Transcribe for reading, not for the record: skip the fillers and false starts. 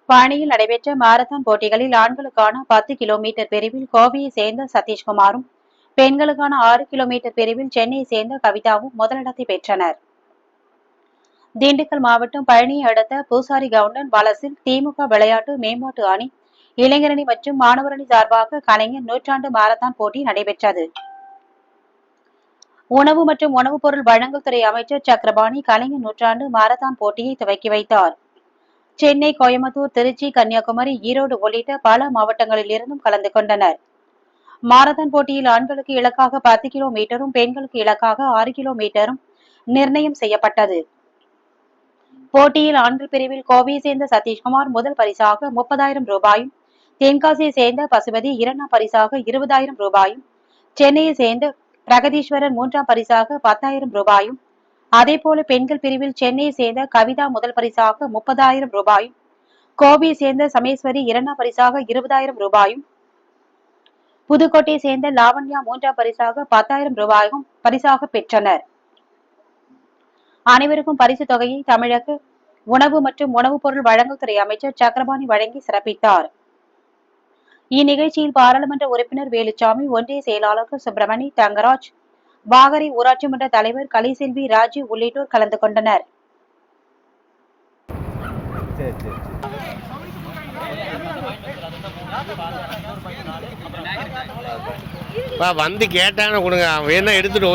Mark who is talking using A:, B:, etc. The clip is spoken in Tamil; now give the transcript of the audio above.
A: பழனியில் நடைபெற்ற மாரத்தான் போட்டிகளில் ஆண்களுக்கான 10 கிலோமீட்டர் பிரிவில் கோவையை சேர்ந்த சதீஷ்குமாரும், பெண்களுக்கான 6 கிலோமீட்டர் பிரிவில் சென்னையை சேர்ந்த கவிதாவும் முதலிடத்தை பெற்றனர். திண்டுக்கல் மாவட்டம் பழனியை அடுத்த பூசாரி கவுண்டன் வலசில் திமுக விளையாட்டு மேம்பாட்டு அணி, இளைஞரணி மற்றும் மாணவரணி சார்பாக கலைஞர் நூற்றாண்டு மாரத்தான் போட்டி நடைபெற்றது. உணவு மற்றும் உணவுப் பொருள் வழங்கல் துறை அமைச்சர் சக்கரபாணி கலைஞர் நூற்றாண்டு மாரத்தான் போட்டியை துவக்கி வைத்தார். சென்னை, கோயம்புத்தூர், திருச்சி, கன்னியாகுமரி, ஈரோடு உள்ளிட்ட பல மாவட்டங்களில் இருந்தும் கலந்து கொண்டனர். மாரத்தான் போட்டியில் ஆண்களுக்கு இலக்காக 10 கிலோமீட்டரும், பெண்களுக்கு இலக்காக 6 கிலோமீட்டரும் நிர்ணயம் செய்யப்பட்டது. போட்டியில் ஆண்கள் பிரிவில் கோவையை சேர்ந்த சதீஷ்குமார் முதல் பரிசாக 30,000 ரூபாயும், தென்காசியை சேர்ந்த பசுபதி இரண்டாம் பரிசாக 20,000 ரூபாயும், சென்னையை சேர்ந்த பிரகதீஸ்வரன் மூன்றாம் பரிசாக 10,000 ரூபாயும், அதேபோல பெண்கள் பிரிவில் சென்னையை சேர்ந்த கவிதா முதல் பரிசாக 30,000 ரூபாயும், கோவையை சேர்ந்த சமேஸ்வரி இரண்டாம் பரிசாக 20,000 ரூபாயும், புதுக்கோட்டையை சேர்ந்த லாவண்யா மூன்றாம் பரிசாக 10,000 ரூபாயும் பரிசாக பெற்றனர். அனைவருக்கும் பரிசு தொகையை தமிழக உணவு மற்றும் உணவுப் பொருள் வழங்கல் துறை அமைச்சர் சக்கரபாணி வழங்கி சிறப்பித்தார். இந்நிகழ்ச்சியில் பாராளுமன்ற உறுப்பினர் வேலுச்சாமி, ஒன்றிய செயலாளர்கள் சுப்பிரமணி, தங்கராஜ், வாகரை ஊராட்சி மன்ற தலைவர் கலைசெல்வி, ராஜு உள்ளிட்டோர் கலந்து கொண்டனர்.
B: வந்து கேட்டான்னு கொடுங்க, வேணா எடுத்துட்டு